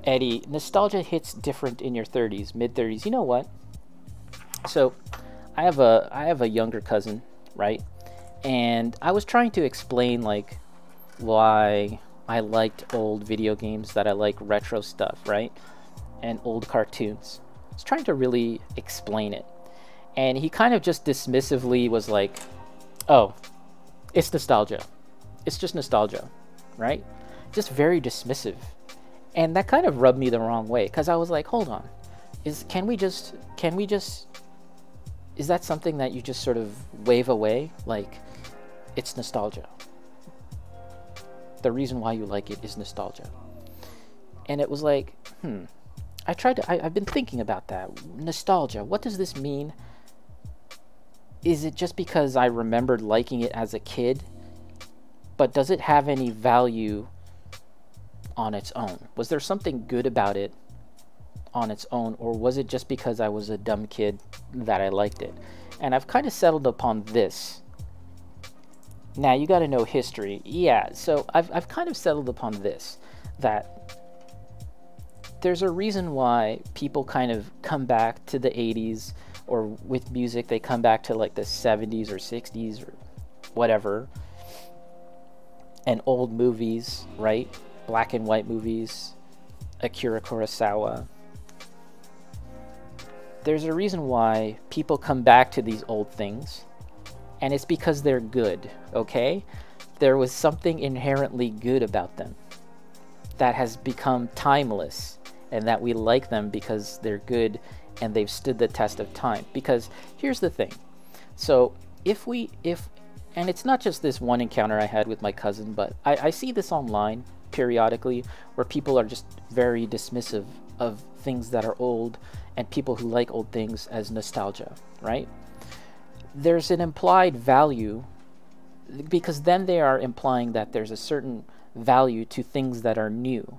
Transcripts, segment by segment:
Eddie, nostalgia hits different in your 30s, mid 30s. You know what? So, I have a younger cousin, right? And I was trying to explain like why I liked old video games, that I like retro stuff, right? And old cartoons. I was trying to really explain it. And he kind of just dismissively was like, "Oh, it's nostalgia. It's just nostalgia," right? Just very dismissive. And that kind of rubbed me the wrong way cuz I was like, "Hold on. Can we just is that something that you just sort of wave away like it's nostalgia? The reason why you like it is nostalgia." And it was like, I've been thinking about that. Nostalgia. What does this mean? Is it just because I remembered liking it as a kid? But does it have any value on its own? Was there something good about it on its own, or was it just because I was a dumb kid that I liked it? And I've kind of settled upon this. Now you got to know history. Yeah, so I've kind of settled upon this, that there's a reason why people kind of come back to the 80s, or with music they come back to like the 70s or 60s or whatever, and old movies, right? Black and white movies, Akira Kurosawa. There's a reason why people come back to these old things, and it's because they're good, okay? There was something inherently good about them that has become timeless, and that we like them because they're good and they've stood the test of time. Because here's the thing. So if and it's not just this one encounter I had with my cousin, but I see this online periodically where people are just very dismissive of things that are old and people who like old things as nostalgia, right? There's an implied value, because then they are implying that there's a certain value to things that are new,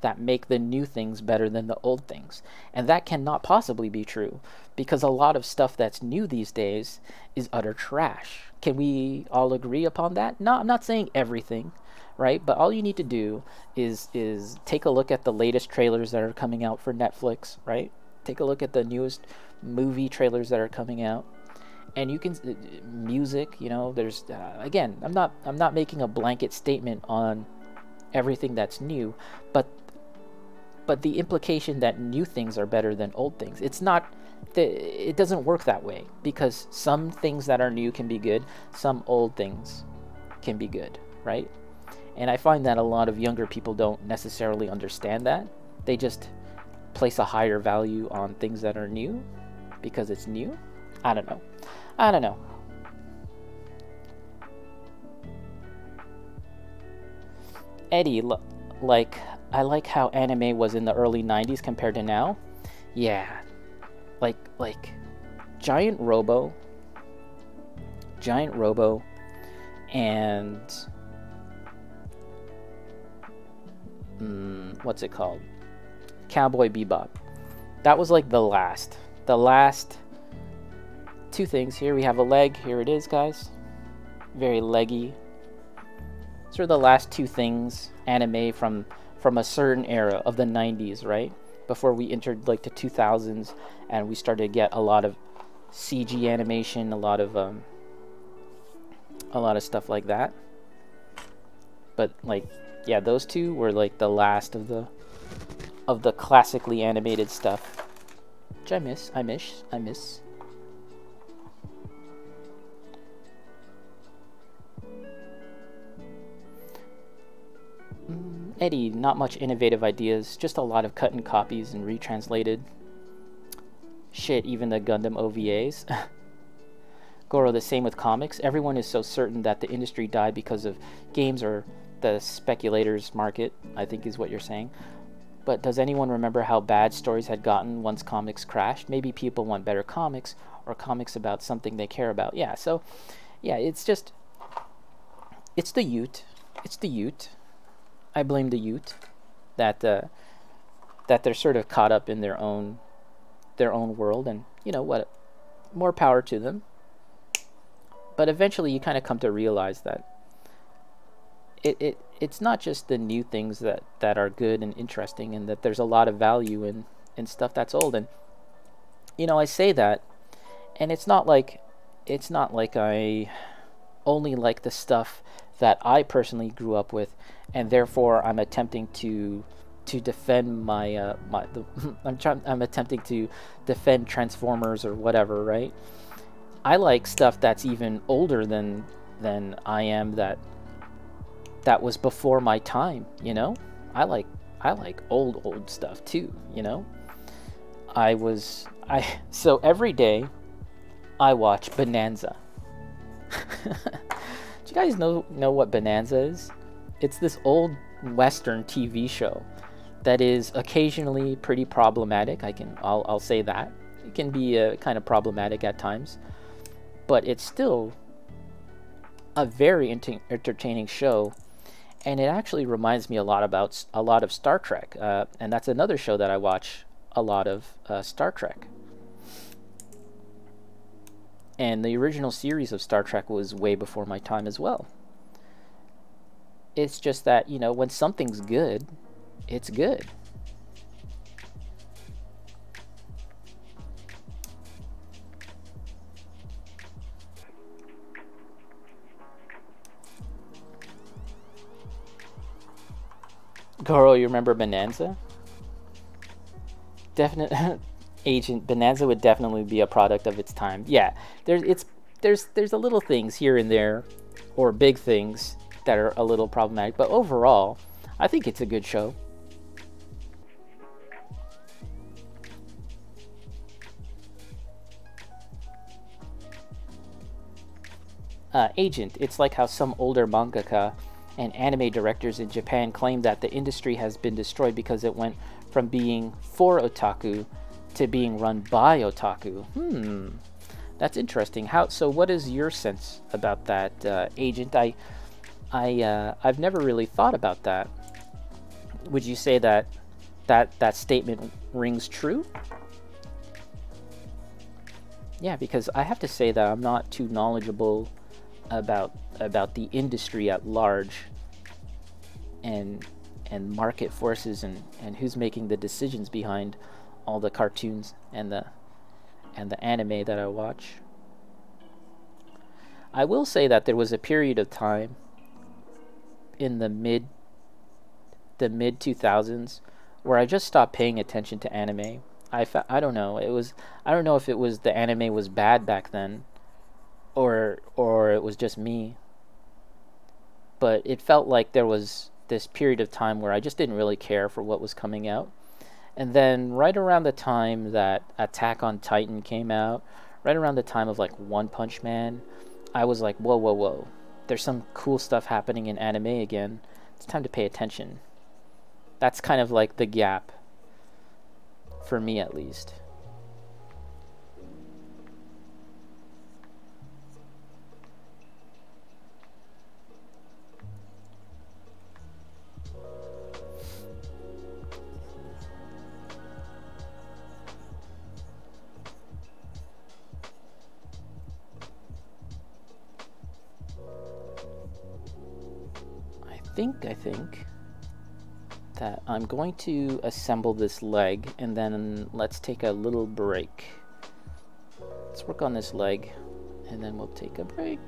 that make the new things better than the old things. And that cannot possibly be true, because a lot of stuff that's new these days is utter trash. Can we all agree upon that? No, I'm not saying everything, right? But all you need to do is take a look at the latest trailers that are coming out for Netflix, right? Take a look at the newest movie trailers that are coming out. And you can music, you know, there's again, I'm not making a blanket statement on everything that's new, but the implication that new things are better than old things, it doesn't work that way, because some things that are new can be good, some old things can be good, right? And I find that a lot of younger people don't necessarily understand that. They just place a higher value on things that are new because it's new. I don't know. Eddie, like, I like how anime was in the early 90s compared to now. Yeah. Like Giant Robo, and what's it called? Cowboy Bebop. That was like the last two things. Here we have a leg. Here it is, guys. Very leggy. These are the last two things anime from a certain era of the 90s, right? Before we entered like the 2000s and we started to get a lot of CG animation, a lot of stuff like that. But like, yeah, those two were like the last of the classically animated stuff, which I miss. Eddie, not much innovative ideas, just a lot of cut and copies and retranslated. Shit, even the Gundam OVAs. Goro, the same with comics. Everyone is so certain that the industry died because of games or the speculators market, I think is what you're saying. But does anyone remember how bad stories had gotten once comics crashed? Maybe people want better comics, or comics about something they care about. Yeah, so, yeah, it's the youth. It's the youth. I blame the youth that they're sort of caught up in their own world, and you know what, more power to them. But eventually you kind of come to realize that it it's not just the new things that are good and interesting, and that there's a lot of value in stuff that's old. And I say that, and it's not like I only like the stuff that I personally grew up with, and therefore I'm attempting to defend I'm attempting to defend Transformers or whatever, right? I like stuff that's even older than I am, that was before my time, I like old stuff too, so every day I watch Bonanza. Do you guys know what Bonanza is? It's this old Western TV show that is occasionally pretty problematic. I'll say that. It can be kind of problematic at times, but it's still a very entertaining show, and it actually reminds me a lot of Star Trek, and that's another show that I watch a lot of, Star Trek. And the original series of Star Trek was way before my time as well. It's just that, when something's good, it's good. Goro, you remember Bonanza? Definite Agent Bonanza would definitely be a product of its time. Yeah, there's a little things here and there, or big things that are a little problematic, but overall, I think it's a good show. Agent, it's like how some older mangaka and anime directors in Japan claim that the industry has been destroyed because it went from being for otaku to being run by otaku. That's interesting. So what is your sense about that, Agent? I've never really thought about that. Would you say that statement rings true? Yeah, because I have to say that I'm not too knowledgeable about the industry at large, and market forces, and who's making the decisions behind all the cartoons and the anime that I watch. I will say that there was a period of time in the mid 2000s where I just stopped paying attention to anime. I don't know. I don't know if it was the anime was bad back then, or it was just me. But it felt like there was this period of time where I just didn't really care for what was coming out. And then right around the time that Attack on Titan came out, right around the time of like One Punch Man, I was like, whoa, whoa, whoa. There's some cool stuff happening in anime again. It's time to pay attention. That's kind of like the gap, for me at least. I think that I'm going to assemble this leg, and then let's take a little break. Let's work on this leg, and then we'll take a break.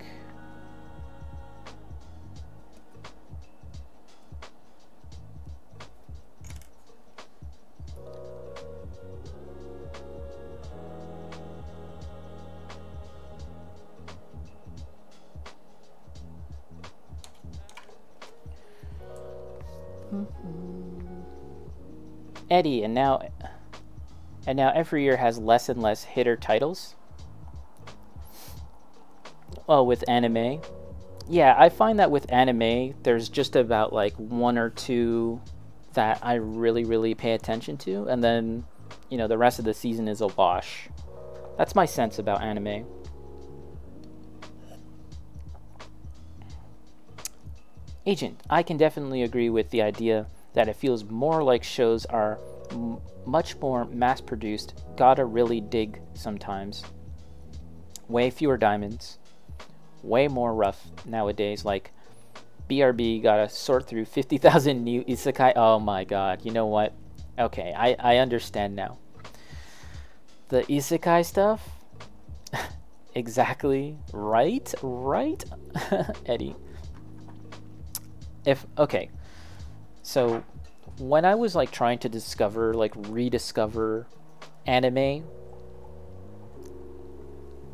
Eddie, and now every year has less and less hitter titles. Well, with anime, yeah, I find that with anime, there's just about like one or two that I really, really pay attention to, and then, the rest of the season is a wash. That's my sense about anime. Agent, I can definitely agree with the idea that it feels more like shows are much more mass-produced, gotta really dig sometimes. Way fewer diamonds, way more rough nowadays, like BRB gotta sort through 50,000 new isekai. Oh my god, you know what? Okay, I understand now. The isekai stuff? Exactly. Right? Right? Eddie. Okay. So, when I was like trying to discover, like rediscover anime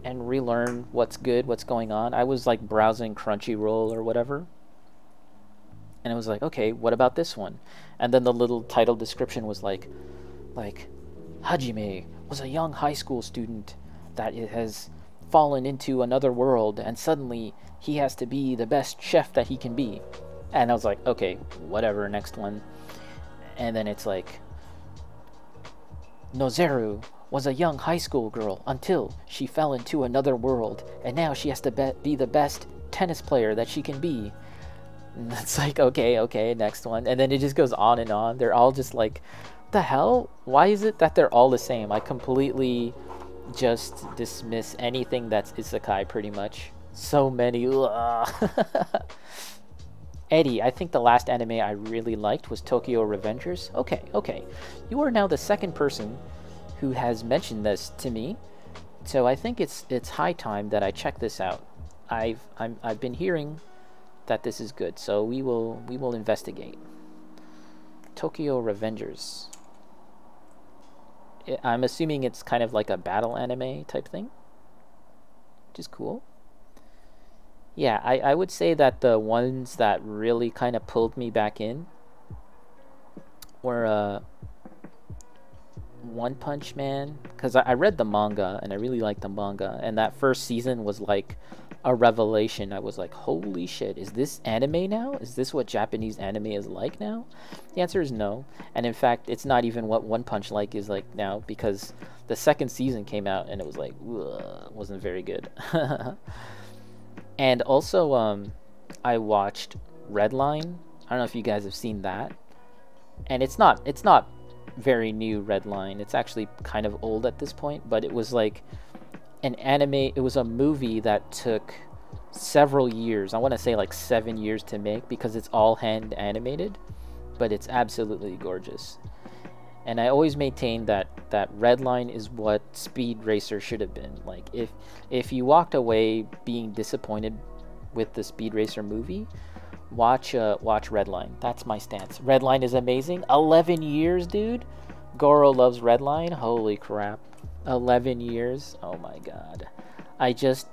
and relearn what's good, what's going on, I was like browsing Crunchyroll or whatever. And it was like, okay, what about this one? And then the little title description was like Hajime was a young high school student that has fallen into another world, and suddenly he has to be the best chef that he can be. And I was like, okay, whatever, next one. And then it's like, Nozeru was a young high school girl until she fell into another world, and now she has to be the best tennis player that she can be. And it's like, okay, next one. And then it just goes on and on. They're all just like, the hell? Why is it that they're all the same? I completely just dismiss anything that's isekai pretty much. So many. Eddie, I think the last anime I really liked was Tokyo Revengers. Okay. You are now the second person who has mentioned this to me. So I think it's high time that I check this out. I've been hearing that this is good, so we will investigate. Tokyo Revengers. I'm assuming it's kind of like a battle anime type thing, which is cool. Yeah, I would say that the ones that really kind of pulled me back in were One Punch Man, because I read the manga and I really liked the manga, and that first season was like a revelation. I was like, holy shit, is this anime now? Is this what Japanese anime is like now? The answer is no. And in fact, it's not even what One Punch like is like now, because the second season came out and it was like, wasn't very good. And also, I watched Redline. I don't know if you guys have seen that. And it's not very new, Redline. It's actually kind of old at this point, but it was like an anime. It was a movie that took several years. I want to say like 7 years to make, because it's all hand animated, but it's absolutely gorgeous. And I always maintain that Redline is what Speed Racer should have been. Like, if you walked away being disappointed with the Speed Racer movie, watch Redline. That's my stance. Redline is amazing. 11 years, dude. Goro loves Redline. Holy crap. 11 years. Oh my god. I just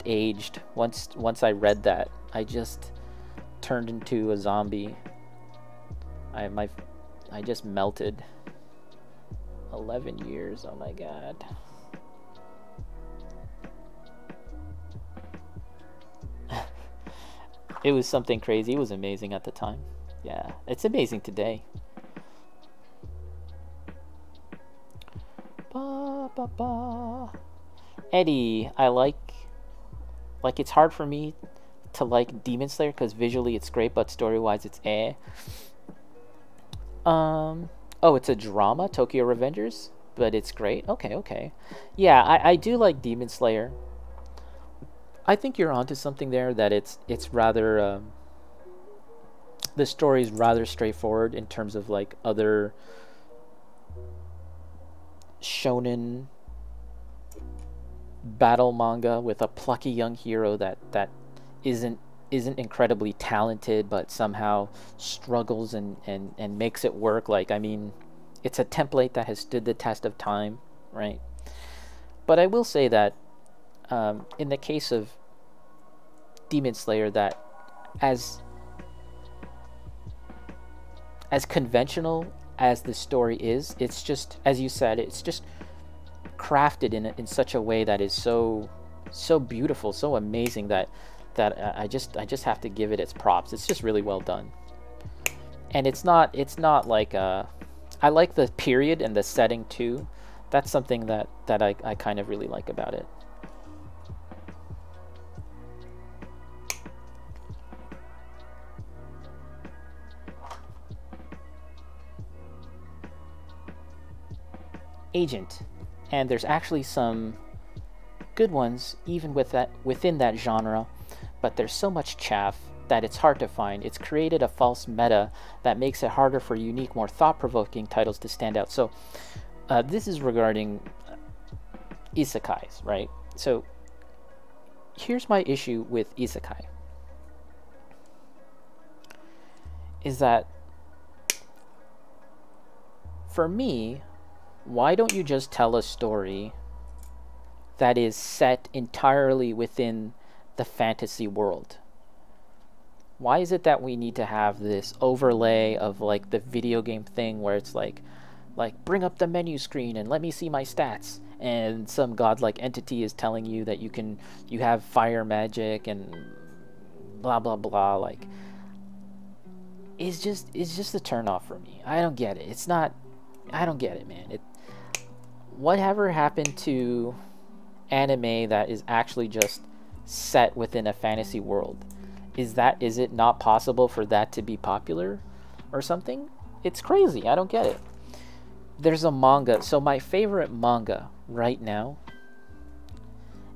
aged. Once I read that, I just turned into a zombie. I just melted. 11 years. Oh my god. It was something crazy. It was amazing at the time. Yeah, it's amazing today. Eddie, I like it's hard for me to like Demon Slayer because visually it's great, but story-wise it's eh. Oh, it's a drama, Tokyo Revengers, but it's great. Okay. Yeah, I do like Demon Slayer. I think you're onto something there, that it's rather the story is rather straightforward in terms of like other shonen battle manga with a plucky young hero that isn't incredibly talented, but somehow struggles and makes it work. Like, I mean, it's a template that has stood the test of time, right? But I will say that in the case of Demon Slayer, that as conventional as the story is, it's just, as you said, it's just crafted in such a way that is so beautiful, so amazing, that I just have to give it its props. It's just really well done. And it's not like I like the period and the setting too. That's something that I kind of really like about it. Agent, and there's actually some good ones even within that genre, but there's so much chaff that it's hard to find. It's created a false meta that makes it harder for unique, more thought-provoking titles to stand out. So this is regarding isekais, right? So here's my issue with isekai. Is that, for me, why don't you just tell a story that is set entirely within the fantasy world? Why is it that we need to have this overlay of like the video game thing where it's like bring up the menu screen and let me see my stats, and some godlike entity is telling you that you have fire magic and blah blah blah? Like, it's just a turn off for me. I don't get it. I don't get it, man. Whatever happened to anime that is actually just set within a fantasy world? Is it not possible for that to be popular or something? It's crazy. I don't get it. There's a manga. So my favorite manga right now,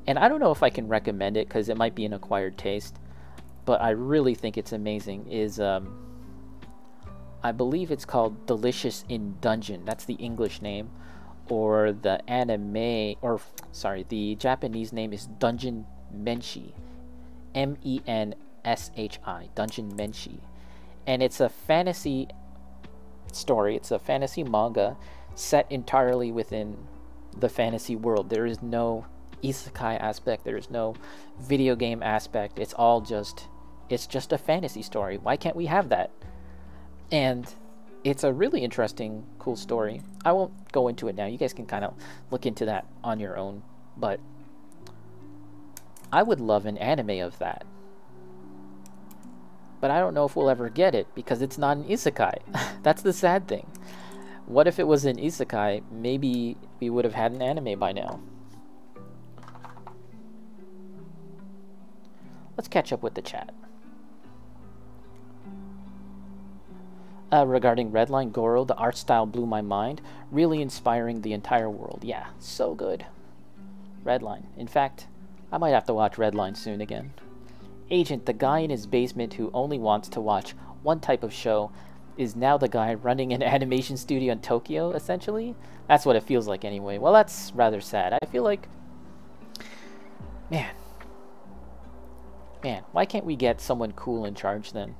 and I don't know if I can recommend it because it might be an acquired taste, but I really think it's amazing, is I believe it's called Delicious in Dungeon. That's the English name. Or the the Japanese name is Dungeon Menshi. Menshi. Dungeon Menshi. And it's a fantasy story. It's a fantasy manga set entirely within the fantasy world. There is no isekai aspect. There is no video game aspect. It's just a fantasy story. Why can't we have that? And it's a really interesting, cool story. I won't go into it now. You guys can kind of look into that on your own. But I would love an anime of that. But I don't know if we'll ever get it because it's not an isekai. That's the sad thing. What if it was an isekai? Maybe we would have had an anime by now. Let's catch up with the chat. Regarding Redline Goro, the art style blew my mind, really inspiring the entire world. Yeah, so good. Redline. In fact, I might have to watch Redline soon again. Agent, the guy in his basement who only wants to watch one type of show, is now the guy running an animation studio in Tokyo, essentially? That's what it feels like anyway. Well, that's rather sad. I feel like... Man, why can't we get someone cool in charge then?